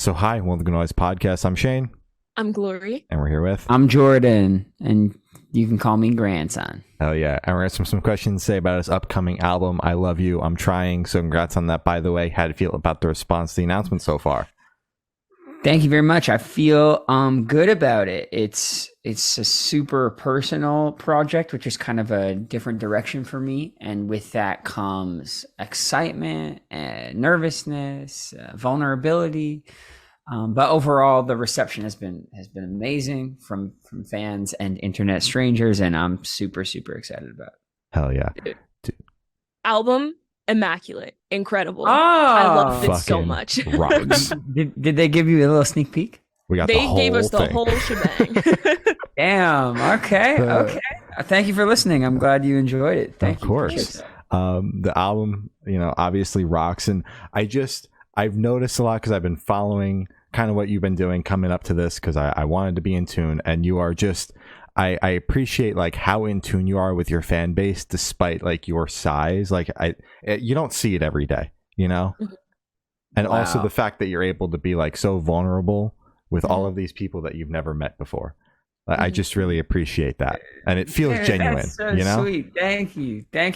So hi, welcome to the Noise Podcast. I'm Shane. I'm Glory. And we're here with... I'm Jordan, and you can call me grandson. Hell yeah. And we're going to have some questions to say about his upcoming album, I Love You, I'm Trying. So congrats on that, by the way. How do you feel about the response to the announcement so far? Thank you very much. I feel good about it. It's a super personal project, which is kind of a different direction for me. And with that comes excitement, nervousness, vulnerability. But overall, the reception has been amazing from fans and internet strangers, and I'm super excited about it. Hell yeah. Album, immaculate, incredible. Oh, I loved it so much. Rocks. Did they give you a little sneak peek? We got they the whole gave us the thing. whole shebang. Damn. Okay. Thank you for listening. I'm glad you enjoyed it. Thank you. Of course. The album, obviously rocks, and I've noticed a lot because I've been following kind of what you've been doing coming up to this because I wanted to be in tune, and you are just I appreciate like how in tune you are with your fan base despite like your size. Like you don't see it every day, Mm-hmm. And Wow. also the fact that you're able to be like so vulnerable with all of these people that you've never met before. I just really appreciate that, and it feels genuine. That's so sweet. Thank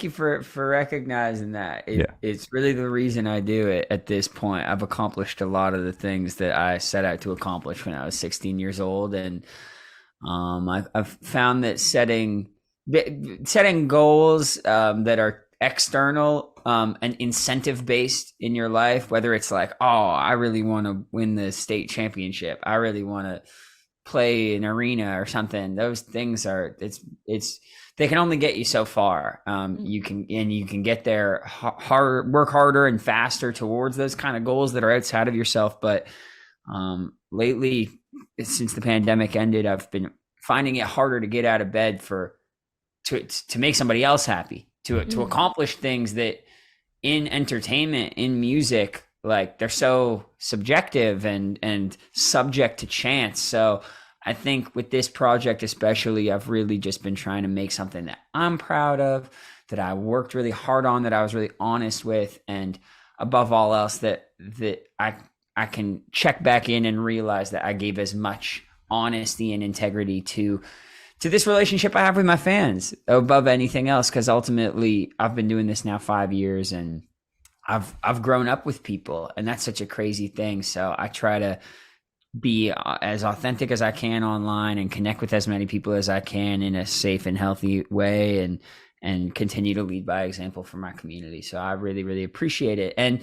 you for recognizing that. It's really the reason I do it. At this point, I've accomplished a lot of the things that I set out to accomplish when I was 16 years old, and I've found that setting goals that are external and incentive based in your life, whether it's like, oh, I really want to win the state championship, I really want to play an arena or something, those things are they can only get you so far. You can get there work harder and faster towards those kind of goals that are outside of yourself. But lately, since the pandemic ended, I've been finding it harder to get out of bed to make somebody else happy, to accomplish things that in entertainment, in music, like they're so subjective and subject to chance. So I think with this project especially, I've really just been trying to make something that I'm proud of, that I worked really hard on, that I was really honest with, and above all else that I can check back in and realize that I gave as much honesty and integrity to this relationship I have with my fans above anything else, because ultimately I've been doing this now 5 years, and I've grown up with people, and that's such a crazy thing. So I try to be as authentic as I can online and connect with as many people as I can in a safe and healthy way, and continue to lead by example for my community. So I really appreciate it. And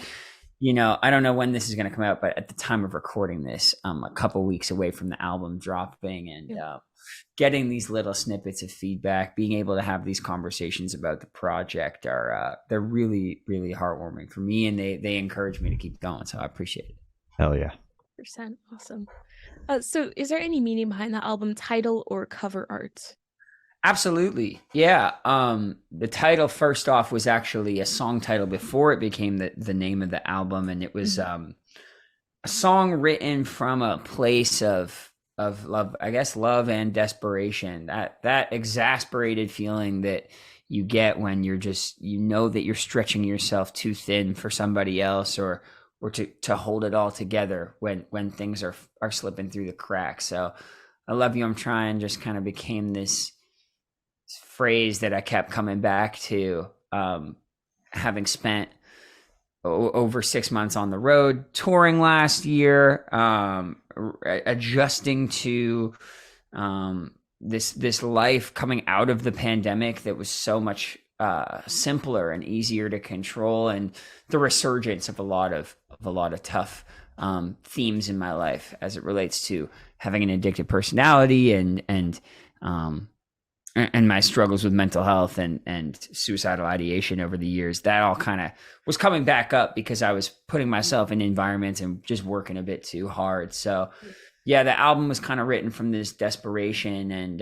I don't know when this is going to come out, but at the time of recording this, I'm a couple weeks away from the album dropping, and getting these little snippets of feedback, being able to have these conversations about the project they're really heartwarming for me, and they encourage me to keep going. So I appreciate it. Hell yeah. Awesome. So is there any meaning behind the album title or cover art? Absolutely. Yeah. The title, first off, was actually a song title before it became the name of the album. And it was a song written from a place of love, I guess, love and desperation, that exasperated feeling that you get when you're just, that you're stretching yourself too thin for somebody else, or to hold it all together when things are slipping through the cracks. So I Love You, I'm Trying just kind of became this phrase that I kept coming back to, having spent over 6 months on the road touring last year, adjusting to this life coming out of the pandemic that was so much simpler and easier to control, and the resurgence of a lot of tough themes in my life as it relates to having an addictive personality and my struggles with mental health and suicidal ideation over the years. That all kind of was coming back up because I was putting myself in environments and just working a bit too hard. So yeah, the album was kind of written from this desperation, and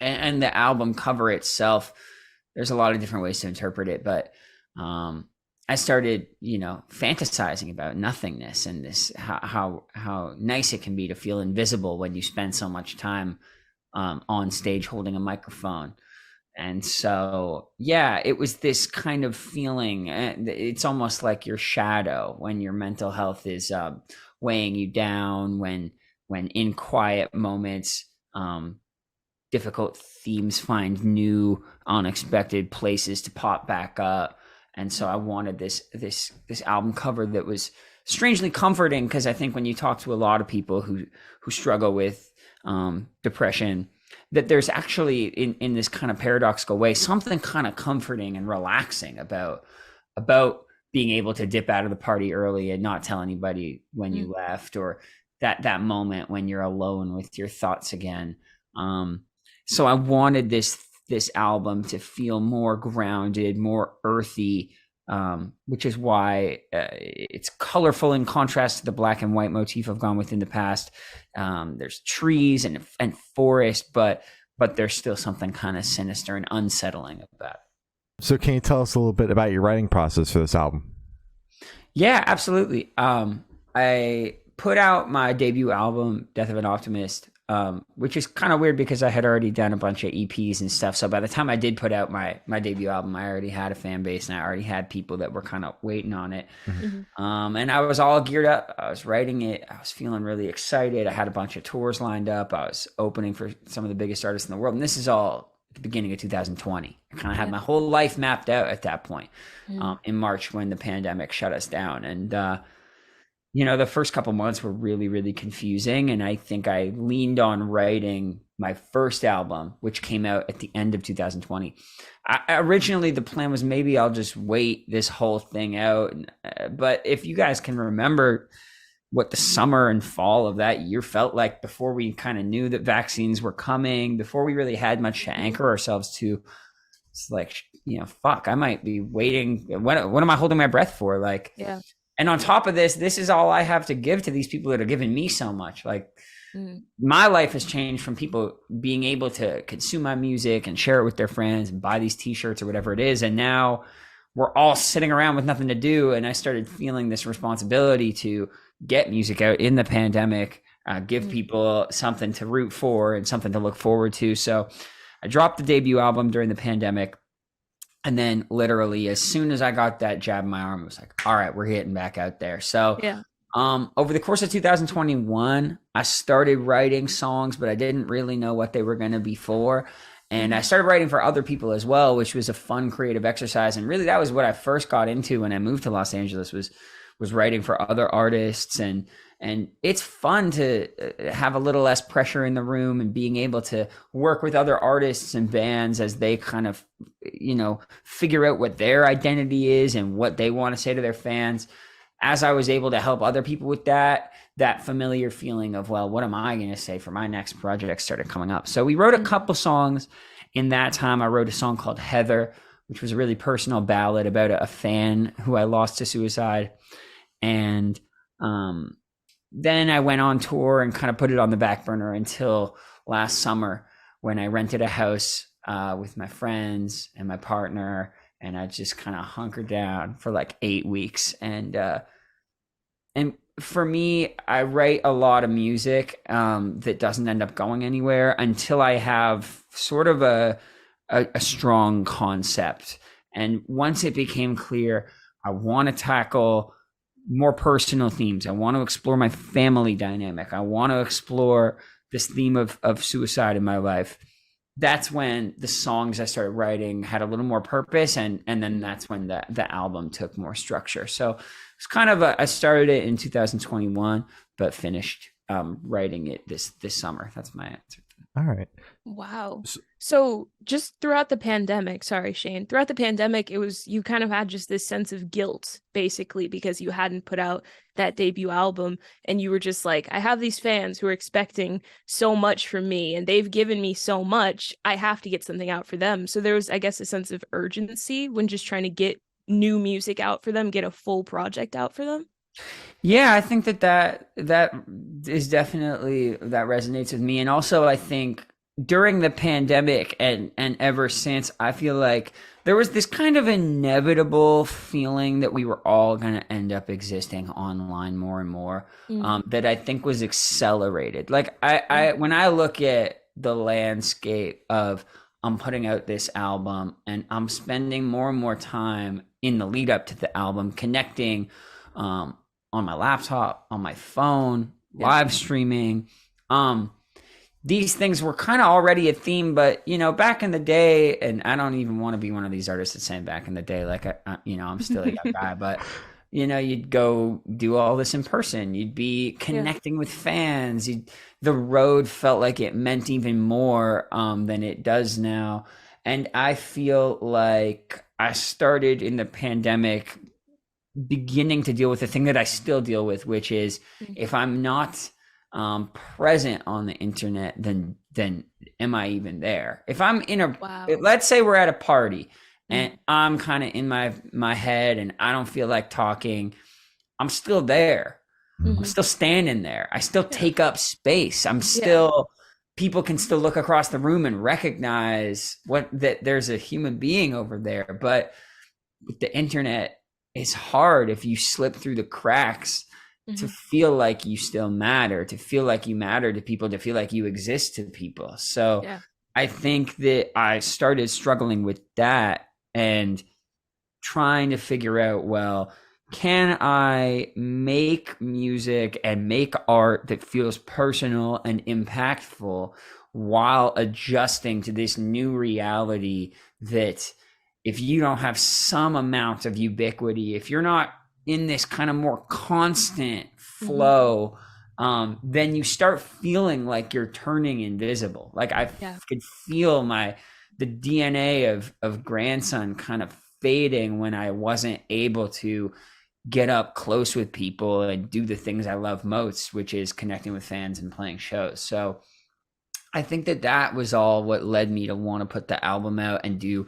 the album cover itself, there's a lot of different ways to interpret it, but I started, fantasizing about nothingness and this, how nice it can be to feel invisible when you spend so much time on stage holding a microphone. And so, yeah, it was this kind of feeling. It's almost like your shadow when your mental health is weighing you down, when in quiet moments, difficult themes find new, unexpected places to pop back up. And so I wanted this album cover that was strangely comforting, because I think when you talk to a lot of people who struggle with depression, that there's actually in this kind of paradoxical way something kind of comforting and relaxing about being able to dip out of the party early and not tell anybody when you left, or that moment when you're alone with your thoughts again. So I wanted this album to feel more grounded, more earthy, which is why it's colorful in contrast to the black and white motif I've gone with in the past. There's trees and forest, but there's still something kind of sinister and unsettling about it. So can you tell us a little bit about your writing process for this album? Yeah, absolutely. I put out my debut album, Death of an Optimist, which is kind of weird because I had already done a bunch of EPs and stuff. So by the time I did put out my debut album, I already had a fan base and I already had people that were kind of waiting on it. And I was all geared up. I was writing it. I was feeling really excited. I had a bunch of tours lined up. I was opening for some of the biggest artists in the world. And this is all at the beginning of 2020. I kind of had my whole life mapped out at that point, in March, when the pandemic shut us down. And, the first couple months were really, really confusing. And I think I leaned on writing my first album, which came out at the end of 2020. Originally, the plan was maybe I'll just wait this whole thing out. But if you guys can remember what the summer and fall of that year felt like before we kind of knew that vaccines were coming, before we really had much to anchor ourselves to, it's like, fuck, I might be waiting. What am I holding my breath for? Like, yeah. And on top of this is all I have to give to these people that are giving me so much. Like, my life has changed from people being able to consume my music and share it with their friends and buy these t-shirts or whatever it is. And now we're all sitting around with nothing to do. And I started feeling this responsibility to get music out in the pandemic, give people something to root for and something to look forward to. So I dropped the debut album during the pandemic. And then literally as soon as I got that jab in my arm, I was like, all right, we're getting back out there. So over the course of 2021, I started writing songs, but I didn't really know what they were going to be for. And I started writing for other people as well, which was a fun creative exercise. And really that was what I first got into when I moved to Los Angeles, was writing for other artists. And it's fun to have a little less pressure in the room and being able to work with other artists and bands as they kind of, figure out what their identity is and what they want to say to their fans. As I was able to help other people with that familiar feeling of, well, what am I going to say for my next project started coming up. So we wrote a couple songs in that time. I wrote a song called Heather, which was a really personal ballad about a fan who I lost to suicide. And, then I went on tour and kind of put it on the back burner until last summer when I rented a house with my friends and my partner, and I just kind of hunkered down for like 8 weeks. And for me, I write a lot of music that doesn't end up going anywhere until I have sort of a strong concept. And once it became clear, I want to tackle more personal themes. I want to explore my family dynamic. I want to explore this theme of suicide in my life. That's when the songs I started writing had a little more purpose. And then that's when the album took more structure. So it's kind of I started it in 2021, but finished writing it this summer. That's my answer. All right. Wow. So just throughout the pandemic, sorry, Shane, throughout the pandemic, you kind of had just this sense of guilt, basically, because you hadn't put out that debut album and you were just like, I have these fans who are expecting so much from me and they've given me so much. I have to get something out for them. So there was, I guess, a sense of urgency when just trying to get new music out for them, get a full project out for them. Yeah, I think that is definitely, that resonates with me. And also I think during the pandemic and ever since, I feel like there was this kind of inevitable feeling that we were all going to end up existing online more and more, that I think was accelerated. Like I when I look at the landscape of I'm putting out this album, and I'm spending more and more time in the lead up to the album connecting on my laptop, on my phone, live streaming. These things were kind of already a theme, but back in the day, and I don't even want to be one of these artists that's saying back in the day, like I'm still a young guy, but you'd go do all this in person. You'd be connecting with fans. The road felt like it meant even more than it does now. And I feel like I started in the pandemic beginning to deal with the thing that I still deal with, which is if I'm not present on the internet, then am I even there? If I'm in let's say we're at a party and I'm kind of in my head and I don't feel like talking, I'm still there. I'm still standing there. I still take up space. I'm still, people can still look across the room and recognize that there's a human being over there. But with the internet, it's hard if you slip through the cracks to feel like you still matter, to feel like you matter to people, to feel like you exist to people. So I think that I started struggling with that and trying to figure out, well, can I make music and make art that feels personal and impactful while adjusting to this new reality that if you don't have some amount of ubiquity, if you're not in this kind of more constant flow, then you start feeling like you're turning invisible. Like I could feel the DNA of grandson kind of fading when I wasn't able to get up close with people and do the things I love most, which is connecting with fans and playing shows. So I think that was all what led me to want to put the album out and do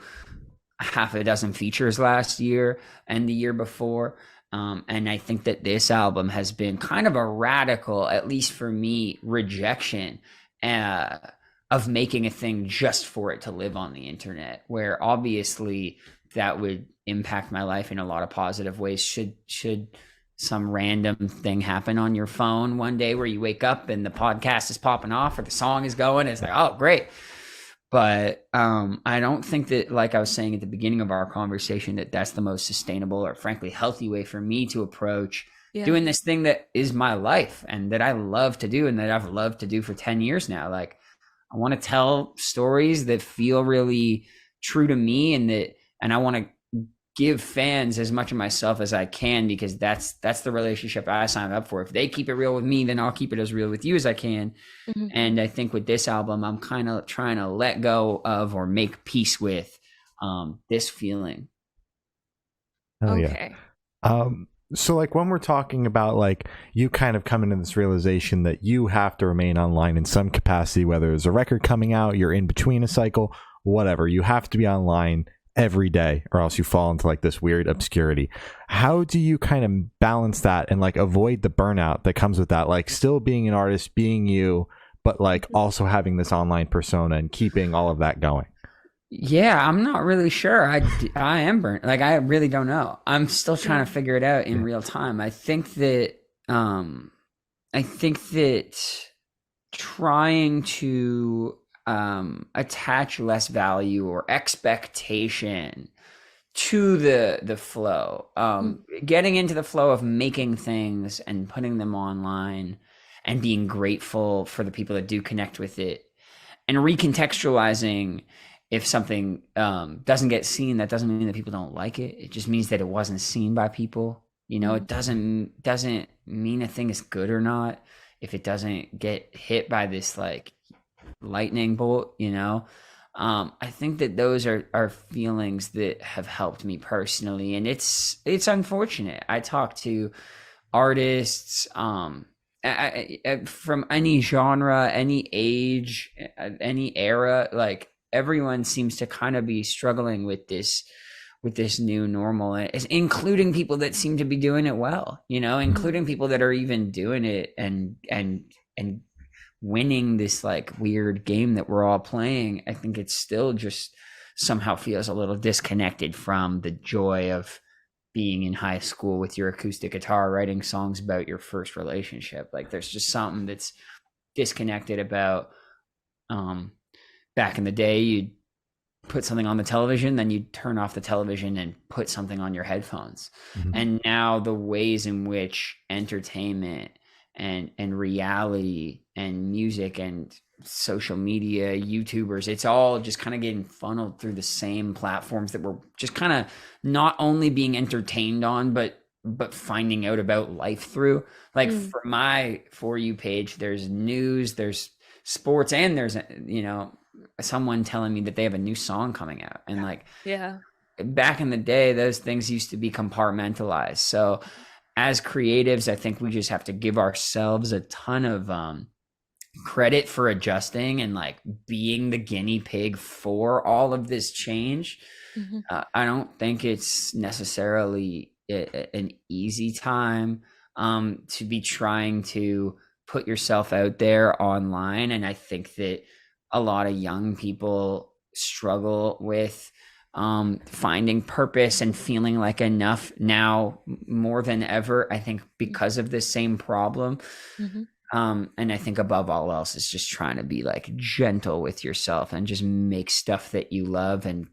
half a dozen features last year and the year before. And I think that this album has been kind of a radical, at least for me, rejection of making a thing just for it to live on the internet, where obviously that would impact my life in a lot of positive ways. Should some random thing happen on your phone one day where you wake up and the podcast is popping off or the song is going, it's like, oh, great. But I don't think that, like I was saying at the beginning of our conversation, that that's the most sustainable or frankly healthy way for me to approach doing this thing that is my life and that I love to do and that I've loved to do for 10 years now. Like, I want to tell stories that feel really true to me and I want to give fans as much of myself as I can, because that's the relationship I signed up for. If they keep it real with me, then I'll keep it as real with you as I can. And I think with this album, I'm kind of trying to let go of or make peace with this feeling. Oh, okay. So like when we're talking about like you kind of coming to this realization that you have to remain online in some capacity, whether there's a record coming out, you're in between a cycle, whatever, you have to be online every day or else you fall into like this weird obscurity. How do you kind of balance that and like avoid the burnout that comes with that, like still being an artist, being you, but like also having this online persona and keeping all of that going? Yeah, I'm not really sure. I am burnt. Like, I really don't know. I'm still trying to figure it out in real time. I think that trying to attach less value or expectation to the flow, getting into the flow of making things and putting them online and being grateful for the people that do connect with it, and recontextualizing. If something doesn't get seen, that doesn't mean that people don't like it. It just means that it wasn't seen by people. It doesn't mean a thing is good or not if it doesn't get hit by this like lightning bolt. I think that those are feelings that have helped me personally, and it's unfortunate. I talk to artists from any genre, any age, any era, like everyone seems to kind of be struggling with this new normal, including people that seem to be doing it well, including people that are even doing it and winning this like weird game that we're all playing. I think it still just somehow feels a little disconnected from the joy of being in high school with your acoustic guitar, writing songs about your first relationship. Like, there's just something that's disconnected about, back in the day, you'd put something on the television, then you turn off the television and put something on your headphones. Mhm. And now the ways in which entertainment and reality and music and social media, YouTubers, it's all just kind of getting funneled through the same platforms that we're just kind of not only being entertained on, but finding out about life through. Like for my For You page, there's news, there's sports, and there's, you know, someone telling me that they have a new song coming out. And like, Yeah. back in the day, those things used to be compartmentalized. So as creatives, I think we just have to give ourselves a ton of credit for adjusting and like being the guinea pig for all of this change. I don't think it's necessarily an easy time to be trying to put yourself out there online. And I think that a lot of young people struggle with finding purpose and feeling like enough now more than ever, I think, because of this same problem. And I think above all else is just trying to be like gentle with yourself and just make stuff that you love and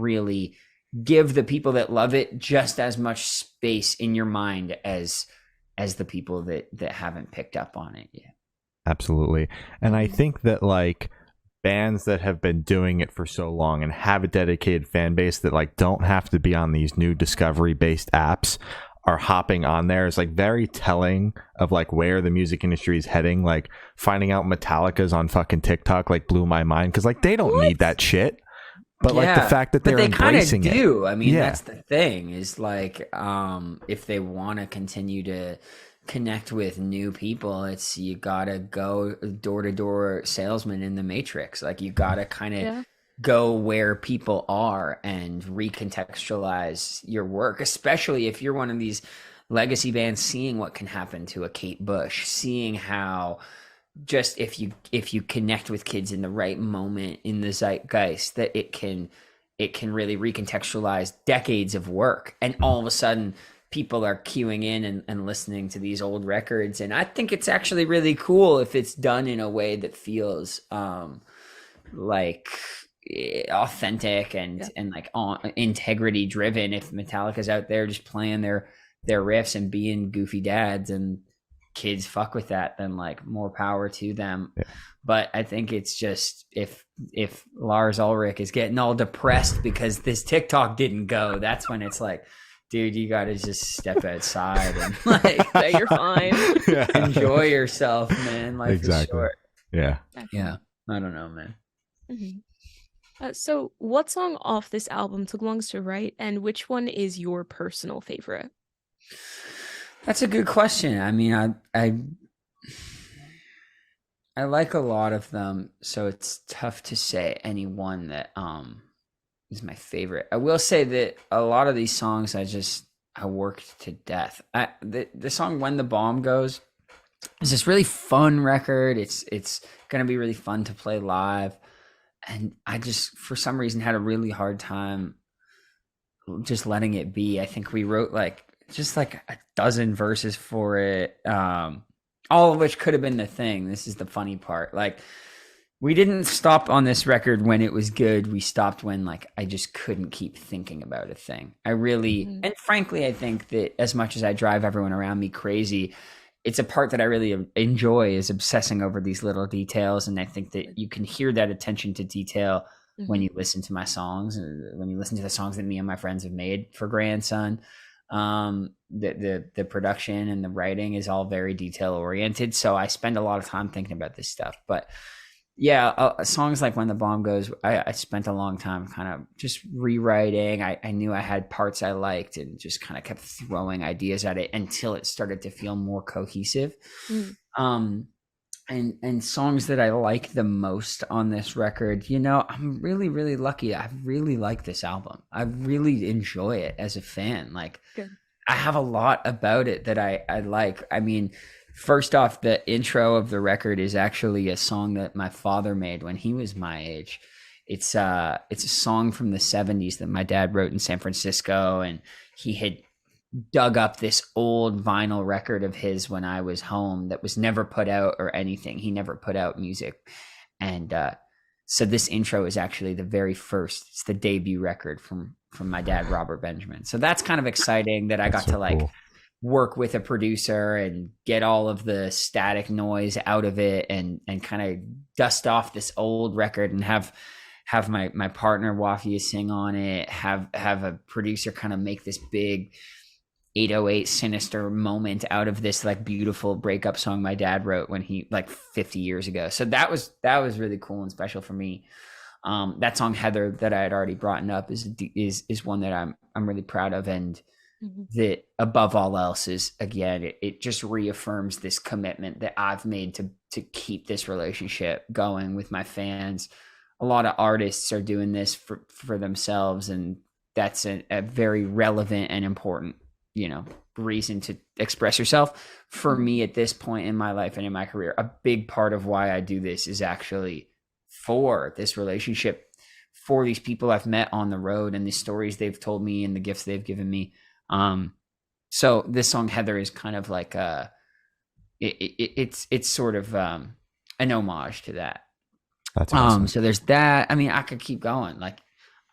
really give the people that love it just as much space in your mind as the people that haven't picked up on it yet. Absolutely. And I think that like bands that have been doing it for so long and have a dedicated fan base that like don't have to be on these new discovery based apps are hopping on there is like very telling of like where the music industry is heading. Like finding out Metallica's on fucking TikTok like blew my mind because like they don't need that shit. But like the fact that they're embracing it. Do. I mean, that's the thing is like if they want to continue to connect with new people, it's you gotta go door-to-door salesman in the Matrix. Like you gotta kind of go where people are and recontextualize your work, especially if you're one of these legacy bands, seeing what can happen to a Kate Bush, seeing how just if you connect with kids in the right moment in the zeitgeist, that it can really recontextualize decades of work. And all of a sudden people are queuing in and listening to these old records. And I think it's actually really cool if it's done in a way that feels like authentic and like integrity driven. If Metallica's out there just playing their riffs and being goofy dads and kids fuck with that, then like more power to them. But I think it's just if Lars Ulrich is getting all depressed because this TikTok didn't go, that's when it's like, dude, you gotta just step outside and like you're fine. Enjoy yourself, man. Life is short. Yeah. I don't know, man. So what song off this album took longest to write, and which one is your personal favorite? That's a good question. I mean, I like a lot of them, so it's tough to say any one that is my favorite. I will say that a lot of these songs I worked to death. The song When the Bomb Goes is this really fun record. It's going to be really fun to play live. And I just, for some reason, had a really hard time just letting it be. I think we wrote like a dozen verses for it, all of which could have been the thing. This is the funny part. Like, we didn't stop on this record when it was good. We stopped when like I just couldn't keep thinking about a thing. I really, and frankly, I think that as much as I drive everyone around me crazy, it's a part that I really enjoy, is obsessing over these little details. And I think that you can hear that attention to detail when you listen to my songs, when you listen to the songs that me and my friends have made for Grandson. The production and the writing is all very detail oriented. So I spend a lot of time thinking about this stuff. But yeah, songs like When the Bomb Goes, I spent a long time kind of just rewriting. I knew I had parts I liked and just kind of kept throwing ideas at it until it started to feel more cohesive. And songs that I like the most on this record, you know, I'm really, really lucky. I really like this album. I really enjoy it as a fan. Like, good. I have a lot about it that I like. I mean, first off, the intro of the record is actually a song that my father made when he was my age. It's a song from the 70s that my dad wrote in San Francisco, and he had dug up this old vinyl record of his when I was home that was never put out or anything. He never put out music. And So this intro is actually the very first. It's the debut record from my dad, Robert Benjamin. So that's kind of exciting that I got to like work with a producer and get all of the static noise out of it and kind of dust off this old record and have my partner Wafia sing on it, have a producer kind of make this big 808 sinister moment out of this like beautiful breakup song my dad wrote when he like 50 years ago. So that was really cool and special for me. That song Heather that I had already brought up is one that I'm really proud of, and that above all else is, again, it just reaffirms this commitment that I've made to keep this relationship going with my fans. A lot of artists are doing this for themselves, and that's a very relevant and important, reason to express yourself. For me at this point in my life and in my career, a big part of why I do this is actually for this relationship, for these people I've met on the road and the stories they've told me and the gifts they've given me. So this song Heather is kind of like it's sort of an homage to that. That's awesome. So there's that. I mean, I could keep going. Like,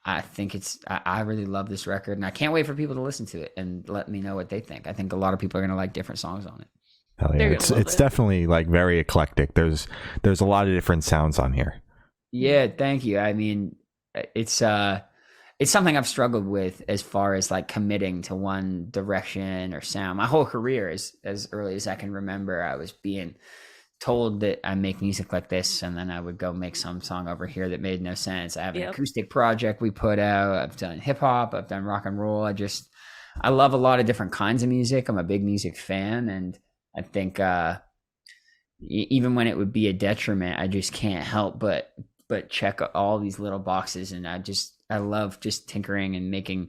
I think I really love this record, and I can't wait for people to listen to it and let me know what they think. I think a lot of people are going to like different songs on it. Hell yeah. It's definitely like very eclectic. There's a lot of different sounds on here. Yeah, thank you. I mean, it's something I've struggled with as far as like committing to one direction or sound. My whole career, as early as I can remember, I was being told that I make music like this, and then I would go make some song over here that made no sense. I have an acoustic project we put out. I've done hip hop. I've done rock and roll. I love a lot of different kinds of music. I'm a big music fan, and I think even when it would be a detriment, I just can't help but check all these little boxes. And I love just tinkering and making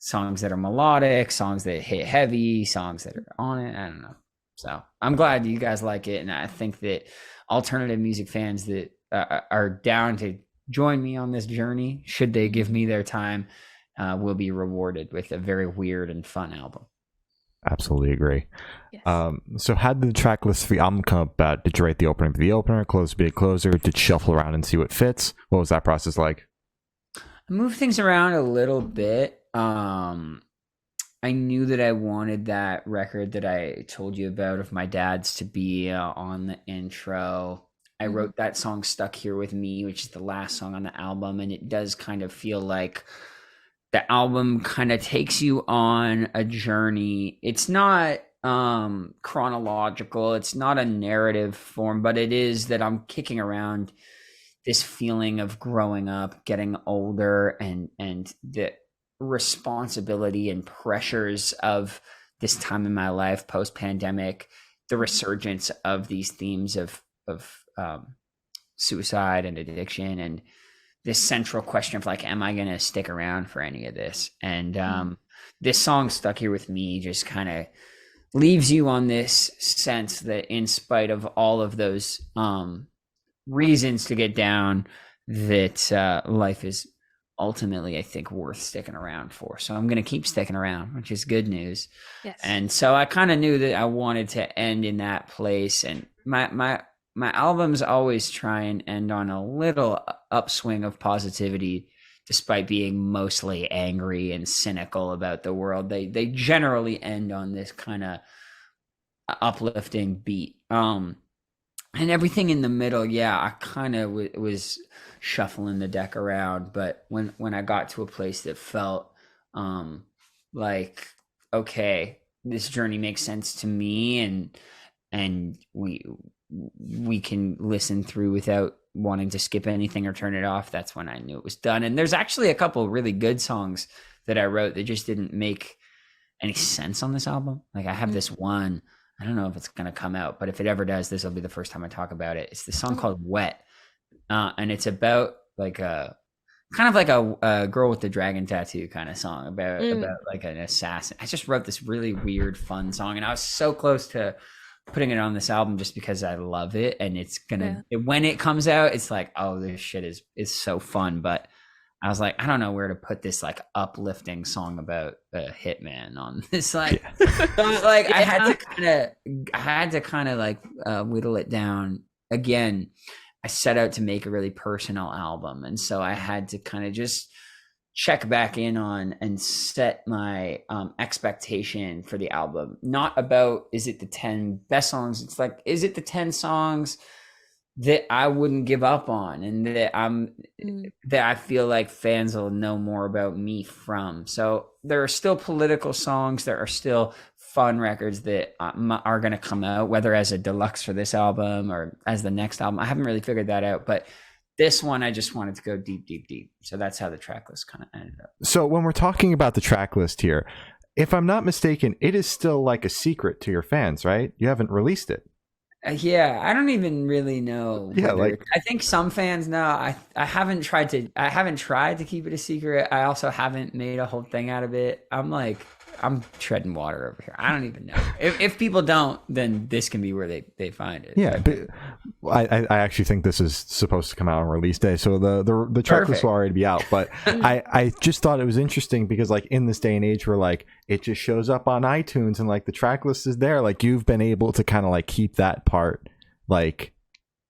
songs that are melodic, songs that hit heavy, songs that are on it. I don't know. So I'm glad you guys like it. And I think that alternative music fans that are down to join me on this journey, should they give me their time, will be rewarded with a very weird and fun album. Absolutely agree. Yes. So how did the track list for the album come about? Did you write the opener for the opener, close to be a closer? Did you shuffle around and see what fits? What was that process like? I moved things around a little bit. I knew that I wanted that record that I told you about of my dad's to be on the intro. I wrote that song Stuck Here With Me, which is the last song on the album. And it does kind of feel like the album kind of takes you on a journey. It's not chronological. It's not a narrative form, but it is that I'm kicking around this feeling of growing up, getting older, and the responsibility and pressures of this time in my life post-pandemic, the resurgence of these themes of suicide and addiction, and this central question of like, am I going to stick around for any of this? And this song Stuck Here With Me just kind of leaves you on this sense that in spite of all of those reasons to get down, that life is ultimately, I think, worth sticking around for. So I'm going to keep sticking around, which is good news. Yes. And so I kind of knew that I wanted to end in that place. And my albums always try and end on a little upswing of positivity, despite being mostly angry and cynical about the world. They generally end on this kind of uplifting beat. And everything in the middle, I kind of was shuffling the deck around. But when I got to a place that felt like, okay, this journey makes sense to me, and we can listen through without wanting to skip anything or turn it off, that's when I knew it was done. And there's actually a couple really good songs that I wrote that just didn't make any sense on this album. Like I have this one, I don't know if it's going to come out, but if it ever does, this will be the first time I talk about it. It's the song called Wet. And it's about like a kind of like a girl with the dragon tattoo kind of song about like an assassin. I just wrote this really weird, fun song, and I was so close to putting it on this album just because I love it. And it's gonna, when it comes out, it's like, oh, this shit is so fun. But I was like, I don't know where to put this like uplifting song about a hitman on this. Like, like I had to kind of like whittle it down. Again, I set out to make a really personal album. And so I had to kind of just check back in on and set my expectation for the album. Not about, is it the 10 best songs? It's like, is it the 10 songs that I wouldn't give up on, and that I feel like fans will know more about me from. So there are still political songs, there are still fun records that are going to come out, whether as a deluxe for this album or as the next album. I haven't really figured that out, but this one I just wanted to go deep, deep, deep. So that's how the track list kind of ended up. So when we're talking about the track list here, if I'm not mistaken, it is still like a secret to your fans, right? You haven't released it. Yeah, I don't even really know. Yeah, like, I think some fans know. I haven't tried to keep it a secret. I also haven't made a whole thing out of it. I'm treading water over here. I don't even know. If people don't, then this can be where they find it. Yeah, but I actually think this is supposed to come out on release day, so the track list will already be out. But I just thought it was interesting because, like, in this day and age where, like, it just shows up on iTunes and, like, the track list is there, like, you've been able to kind of, like, keep that part, like,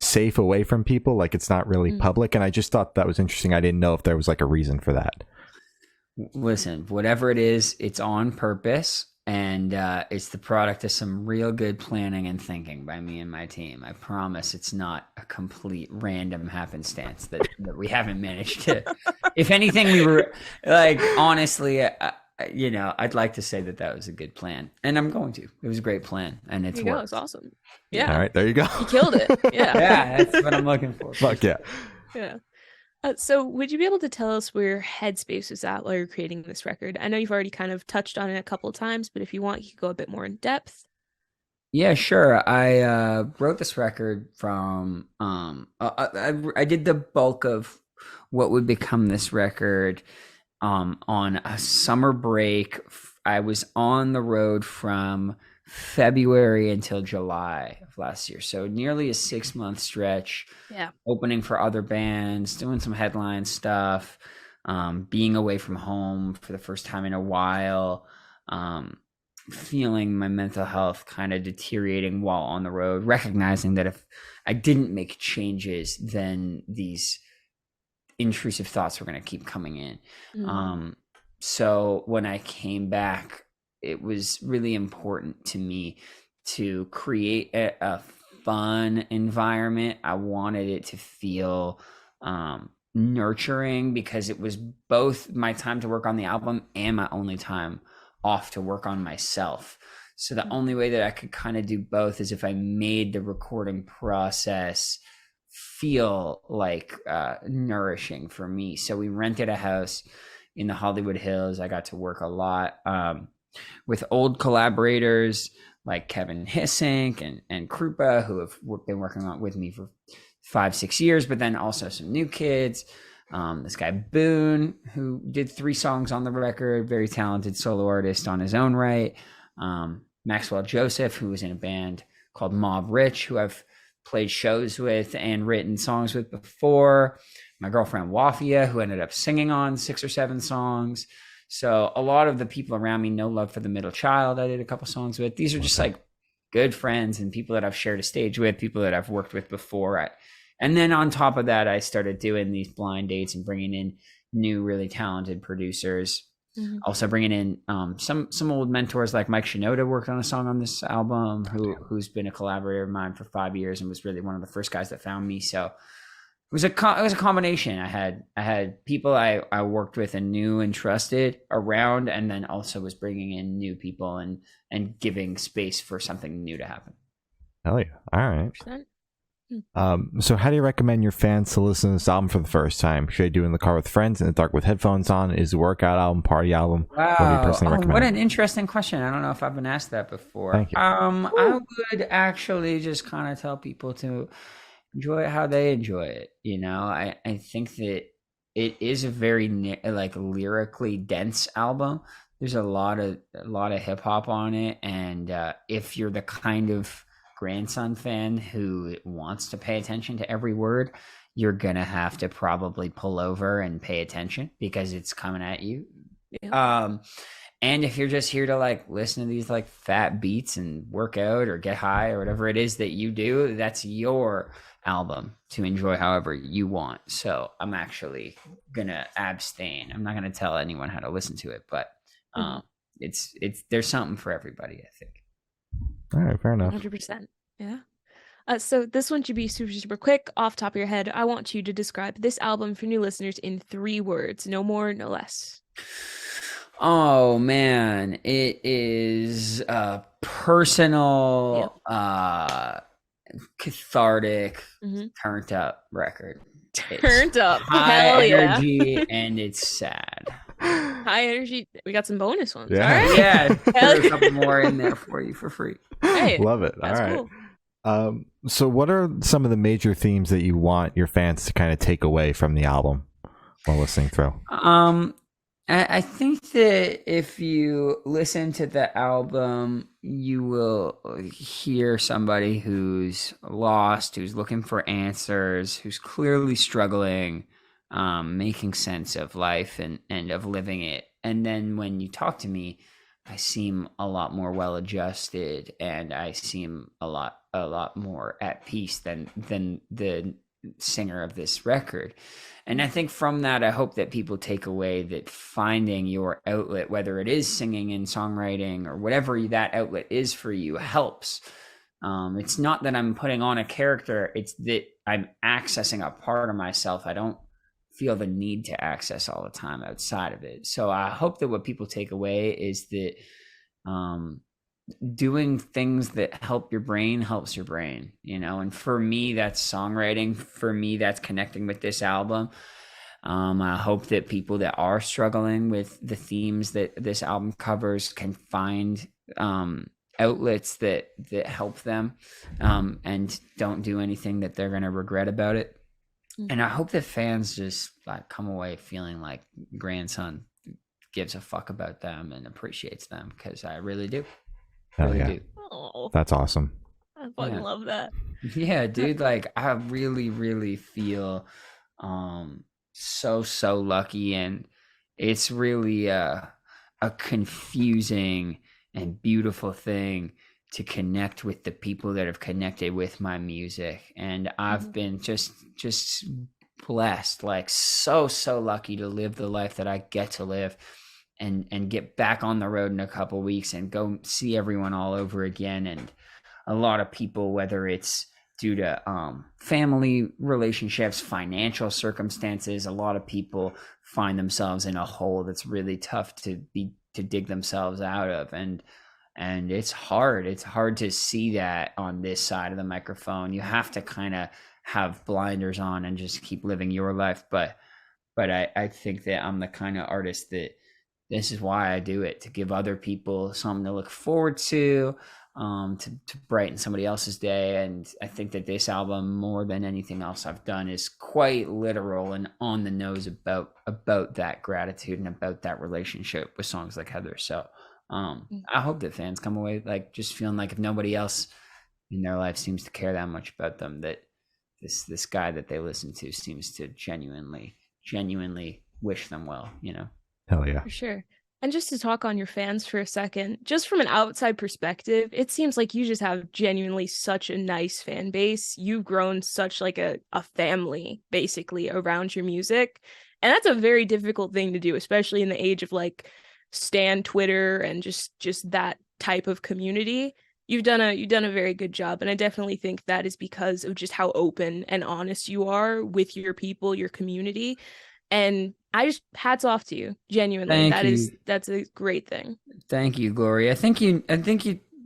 safe away from people, like it's not really public. And I just thought that was interesting. I didn't know if there was, like, a reason for that. Listen, whatever it is, it's on purpose, and it's the product of some real good planning and thinking by me and my team. I promise it's not a complete random happenstance that we haven't managed to. If anything, we were, like, honestly, I'd like to say that was a good plan, and I'm going to. It was a great plan, and it's worked. It's awesome. Yeah. All right, there you go. You killed it. Yeah. Yeah, that's what I'm looking for. Fuck yeah. Yeah. So would you be able to tell us where Headspace was at while you're creating this record? I know you've already kind of touched on it a couple of times, but if you want, you could go a bit more in depth. Yeah, sure. I wrote this record from I did the bulk of what would become this record on a summer break. I was on the road from February until July of last year, so nearly a 6-month stretch. Yeah, opening for other bands, doing some headline stuff, being away from home for the first time in a while, feeling my mental health kind of deteriorating while on the road, recognizing that if I didn't make changes, then these intrusive thoughts were going to keep coming in. So when I came back, it was really important to me to create a fun environment. I wanted it to feel nurturing, because it was both my time to work on the album and my only time off to work on myself. So the only way that I could kind of do both is if I made the recording process feel like nourishing for me. So we rented a house in the Hollywood Hills. I got to work a lot with old collaborators like Kevin Hissink and Krupa, who have been working on with me for 5-6 years, but then also some new kids. This guy Boone, who did 3 songs on the record, very talented solo artist on his own right. Maxwell Joseph, who was in a band called Mob Rich, who I've played shows with and written songs with before. My girlfriend Wafia, who ended up singing on 6 or 7 songs. So a lot of the people around me, No Love for the Middle Child, I did a couple songs with. These are just like good friends and people that I've shared a stage with, people that I've worked with before. And then on top of that, I started doing these blind dates and bringing in new, really talented producers. Mm-hmm. Also bringing in some old mentors, like Mike Shinoda worked on a song on this album, who's been a collaborator of mine for 5 years and was really one of the first guys that found me. So it was a combination. I had people I worked with and knew and trusted around, and then also was bringing in new people and giving space for something new to happen. Hell yeah! All right. So how do you recommend your fans to listen to this album for the first time? Should I do it in the car with friends, in the dark with headphones on? Is it a workout album, party album? Wow, what do you personally recommend? What an interesting question. I don't know if I've been asked that before. Thank you. I would actually just kind of tell people to enjoy it how they enjoy it. You know, I think that it is a very lyrically dense album. There's a lot of hip hop on it, and if you're the kind of grandson fan who wants to pay attention to every word, you're gonna have to probably pull over and pay attention because it's coming at you. Yeah. And if you're just here to like listen to these like fat beats and work out or get high or whatever it is that you do, that's your album to enjoy however you want. So I'm actually gonna abstain. I'm not gonna tell anyone how to listen to it, but it's there's something for everybody, I think. All right, fair enough. 100%. Yeah. So this one should be super, super quick. Off the top of your head, I want you to describe this album for new listeners in 3 words. No more, no less. Oh man, it is a personal, cathartic, turned up record. Turned up. High energy, and it's sad. High energy. We got some bonus ones. Yeah. All right. Yeah, there's a couple more in there for you for free. Hey, love it. All right. Cool. So what are some of the major themes that you want your fans to kind of take away from the album while listening through? I think that if you listen to the album, you will hear somebody who's lost, who's looking for answers, who's clearly struggling, making sense of life and of living it. And then when you talk to me, I seem a lot more well-adjusted, and I seem a lot more at peace than the singer of this record. And I think from that, I hope that people take away that finding your outlet, whether it is singing and songwriting or whatever that outlet is for you, helps. It's not that I'm putting on a character, it's that I'm accessing a part of myself I don't feel the need to access all the time outside of it. So I hope that what people take away is that doing things that help your brain helps your brain, you know. And for me, that's songwriting. For me, that's connecting with this album. I hope that people that are struggling with the themes that this album covers can find outlets that help them, and don't do anything that they're going to regret about it. And I hope that fans just like come away feeling like Grandson gives a fuck about them and appreciates them, because I really do. Really do. Oh, that's awesome. I fucking love that. Yeah, dude. Like I really, really feel so lucky, and it's really a confusing and beautiful thing to connect with the people that have connected with my music. And I've been just blessed, like so lucky to live the life that I get to live, and get back on the road in a couple weeks and go see everyone all over again. And a lot of people, whether it's due to family relationships, financial circumstances, a lot of people find themselves in a hole that's really tough to dig themselves out of. And it's hard. It's hard to see that on this side of the microphone. You have to kind of have blinders on and just keep living your life. But I think that I'm the kind of artist that this is why I do it, to give other people something to look forward to brighten somebody else's day. And I think that this album, more than anything else I've done, is quite literal and on the nose about that gratitude and about that relationship with songs like Heather. So I hope that fans come away like just feeling like if nobody else in their life seems to care that much about them, that this guy that they listen to seems to genuinely wish them well, you know. Hell yeah. For sure. And just to talk on your fans for a second, just from an outside perspective, it seems like you just have genuinely such a nice fan base. You've grown such like a family basically around your music. And that's a very difficult thing to do, especially in the age of like Stan Twitter and just that type of community. You've done a very good job. And I definitely think that is because of just how open and honest you are with your people, your community. And I just hats off to you, genuinely. That's a great thing. Thank you, Glory. I think you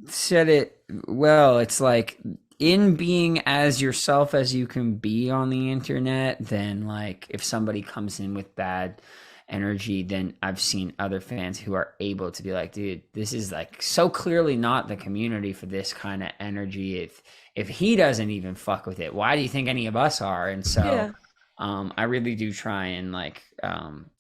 said it well. It's like in being as yourself as you can be on the internet, then like if somebody comes in with bad energy, then I've seen other fans who are able to be like, dude, this is like so clearly not the community for this kind of energy. If he doesn't even fuck with it, why do you think any of us are? And so yeah. I really do try and like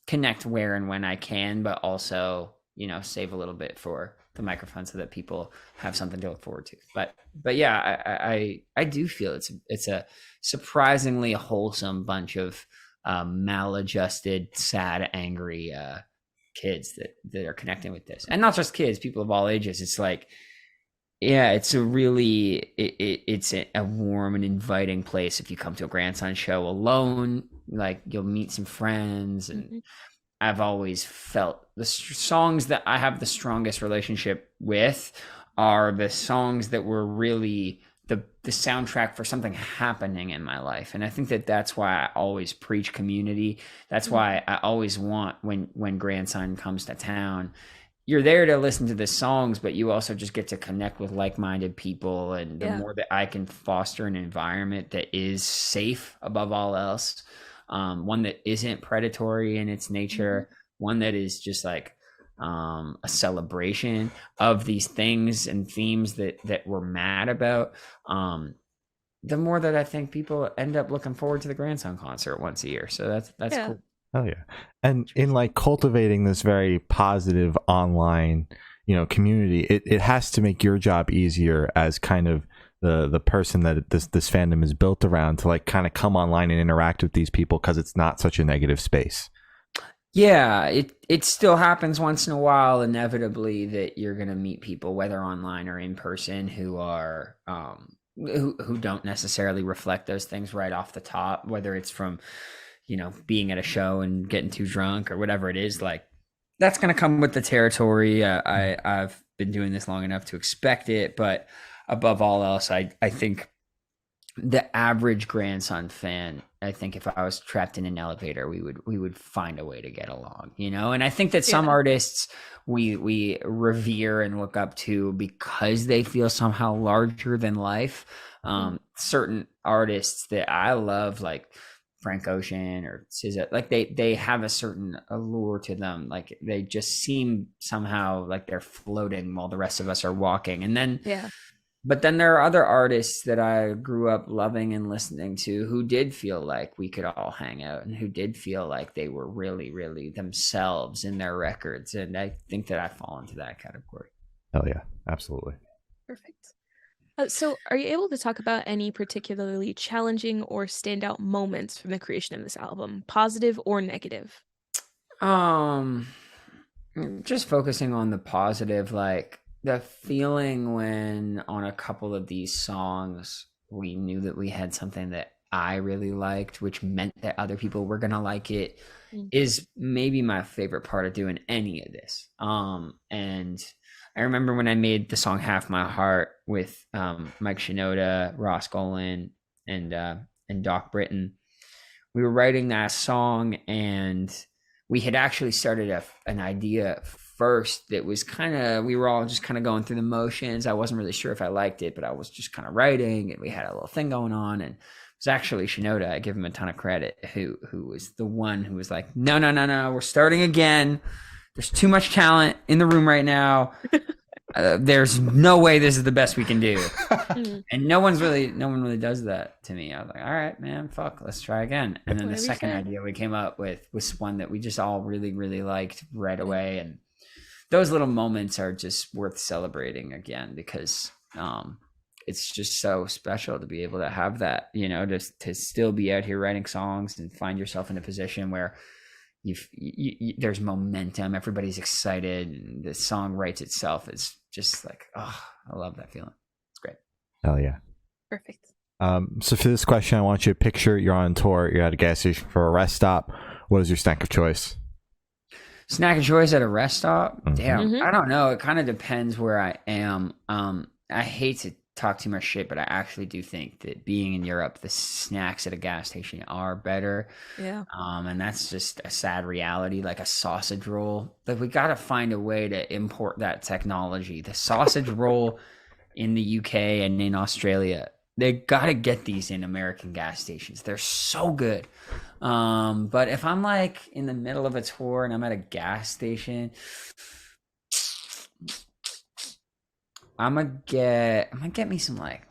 connect where and when I can, but also, you know, save a little bit for the microphone so that people have something to look forward to. But yeah, I do feel it's a surprisingly wholesome bunch of maladjusted, sad, angry kids that are connecting with this, and not just kids, people of all ages. It's like, yeah, it's a really it's a warm and inviting place. If you come to a grandson show alone, like you'll meet some friends, and I've always felt the songs that I have the strongest relationship with are the songs that were really the soundtrack for something happening in my life. And I think that's why I always preach community. That's why I always want when grandson comes to town, you're there to listen to the songs, but you also just get to connect with like-minded people. And the more that I can foster an environment that is safe above all else, one that isn't predatory in its nature, one that is just like a celebration of these things and themes that we're mad about, the more that I think people end up looking forward to the grandson concert once a year. So that's cool. Oh yeah. And in like cultivating this very positive online, community, it has to make your job easier as kind of the person that this fandom is built around, to like kind of come online and interact with these people, because it's not such a negative space. Yeah, it still happens once in a while, inevitably, that you're going to meet people, whether online or in person, who are who don't necessarily reflect those things right off the top, whether it's from, being at a show and getting too drunk or whatever it is. Like, that's going to come with the territory. I've been doing this long enough to expect it, but above all else, I think the average grandson fan, I think if I was trapped in an elevator, we would find a way to get along, And I think that some artists we revere and look up to because they feel somehow larger than life. Certain artists that I love, like Frank Ocean or SZA, like they have a certain allure to them. Like they just seem somehow like they're floating while the rest of us are walking. And then but then there are other artists that I grew up loving and listening to who did feel like we could all hang out, and who did feel like they were really, really themselves in their records. And I think that I fall into that category. Hell yeah, absolutely. Perfect. So are you able to talk about any particularly challenging or standout moments from the creation of this album, positive or negative? Just focusing on the positive, like the feeling when on a couple of these songs we knew that we had something that I really liked, which meant that other people were gonna like it, is maybe my favorite part of doing any of this. And I remember when I made the song Half My Heart with Mike Shinoda, Ross Golan, and Doc Britton. We were writing that song, and we had actually started an idea first that was we were all just kind of going through the motions. I wasn't really sure if I liked it, but I was just kind of writing, and we had a little thing going on. And it was actually Shinoda, I give him a ton of credit, who was the one who was like, no, we're starting again. There's too much talent in the room right now. There's no way this is the best we can do. And no one really does that to me. I was like, all right, man, fuck, let's try again. And then the second idea we came up with was one that we just all really, really liked right away. And those little moments are just worth celebrating again, because it's just so special to be able to have that, to still be out here writing songs and find yourself in a position where there's momentum, everybody's excited, and the song writes itself. It's just like, oh, I love that feeling. It's great. Hell yeah. Perfect. So for this question, I want you to picture you're on tour, you're at a gas station for a rest stop. What is your snack of choice? Snack of choice at a rest stop? Damn, I don't know. It kind of depends where I am. I hate to talk too much shit, but I actually do think that being in Europe, the snacks at a gas station are better. Yeah. And that's just a sad reality, like a sausage roll. Like, we got to find a way to import that technology. The sausage roll in the UK and in Australia, they got to get these in American gas stations. They're so good. But if I'm like in the middle of a tour and I'm at a gas station, I'm gonna get me some, like,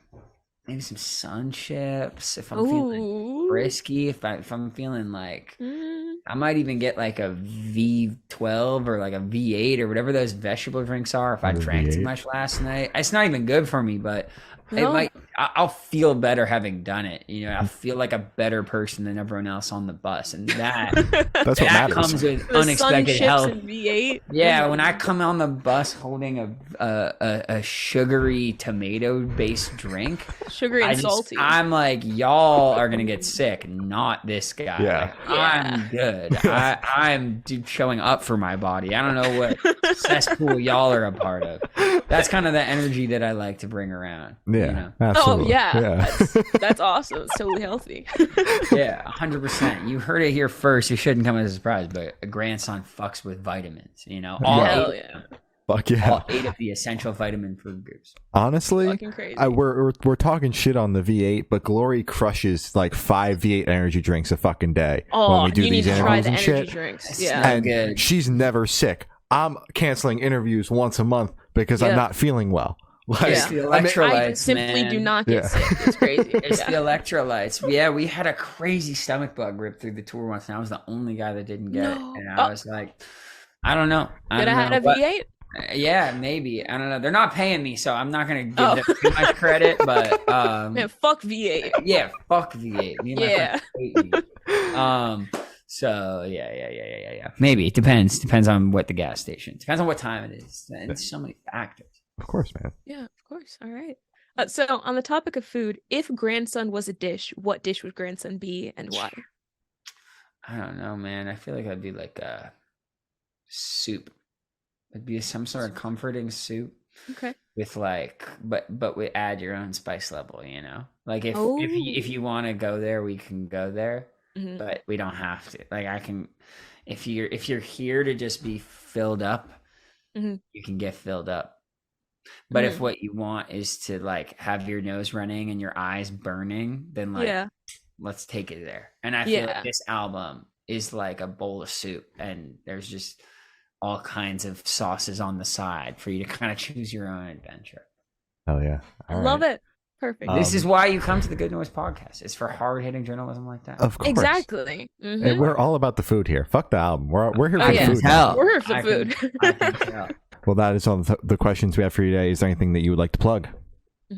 maybe some sun chips if I'm feeling frisky. If I'm feeling like, I might even get like a V12 or like a V8 or whatever those vegetable drinks are. If I drank too much last night, it's not even good for me, but I'll feel better having done it. You know, I feel like a better person than everyone else on the bus, and That's what that matters. comes with The unexpected sun health. chips and V8. Yeah, when I come on the bus holding a sugary tomato based drink, Sugary and salty. I'm like, y'all are gonna get sick, not this guy. Yeah. Like, I'm good. I'm showing up for my body. I don't know what cesspool y'all are a part of. That's kind of the energy that I like to bring around. Yeah, you know? absolutely. Oh yeah, that's awesome. It's totally healthy. Yeah, 100%. You heard it here first. It shouldn't come as a surprise, but a grandson fucks with vitamins. You know, all Hell eight, yeah. Fuck yeah. all 8 of the essential vitamin food groups. Honestly, Fucking crazy. we're talking shit on the V8, but Glory crushes like 5 V8 energy drinks a fucking day when we do you need these to try interviews the and energy shit. drinks. It's Yeah. not And good. she's never sick. I'm canceling interviews once a month because I'm Yeah. not feeling well. Like, It's the I electrolytes, simply man. do not get Yeah. sick. It's crazy. It's the Yeah. electrolytes. Yeah, we had a crazy stomach bug rip through the tour once, and I was the only guy that didn't get No. it. And I was like, I don't know. Could have had a what- V8. Yeah, maybe. I don't know. They're not paying me, so I'm not gonna give them too much credit. But Man, fuck V8. yeah, fuck V8. Me and my Yeah. friends hate me. So yeah. Maybe it depends. Depends on what the gas station. Depends on what time it is. And so many factors. of course, man. Yeah, of course. All right. So on the topic of food, if grandson was a dish, what dish would grandson be and why? I don't know, man. I feel like I'd be like a soup. It'd be some sort of comforting soup Okay. with like, but we add your own spice level. You know, like if Oh. if you want to go there, we can go there, Mhm. but we don't have to. Like I can, if you're here to just be filled up, Mhm. you can get filled up. But if Mhm. what you want is to like have your nose running and your eyes burning, then like Yeah. let's take it there. And I feel Yeah. like this album is like a bowl of soup, and there's just all kinds of sauces on the side for you to kind of choose your own adventure. Hell yeah. I love it. Perfect. This is why you come to the Good Noise podcast. It's for hard-hitting journalism like that. Of course. Exactly. Mhm. And we're all about the food here. Fuck the album. We're here Oh, for yeah. the food. Hell. We're here for I food. can tell. Well, that is all the questions we have for you today. Is there anything that you would like to plug? Oh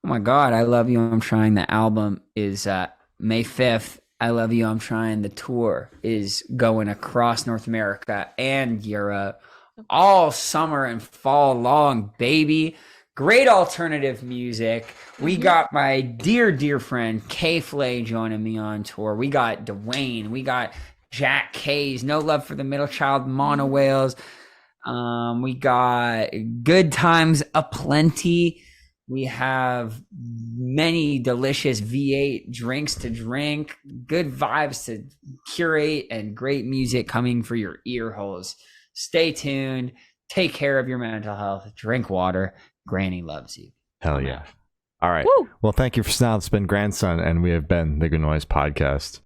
my God, I Love You, I'm Trying. The album is May 5th. I Love You, I'm Trying. The tour is going across North America and Europe all summer and fall long, baby. Great alternative music. We got my dear friend Kay Flay joining me on tour. We got Dwayne. We got Jack K's No Love for the Middle Child, Mono Whales. We got Good Times aplenty. We have many delicious V8 drinks to drink, good vibes to curate, and great music coming for your ear holes. Stay tuned. Take care of your mental health. Drink water. Granny loves you. Hell yeah. All right. Woo. Well, thank you for now. It's been Grandson, and we have been the Good Noise Podcast.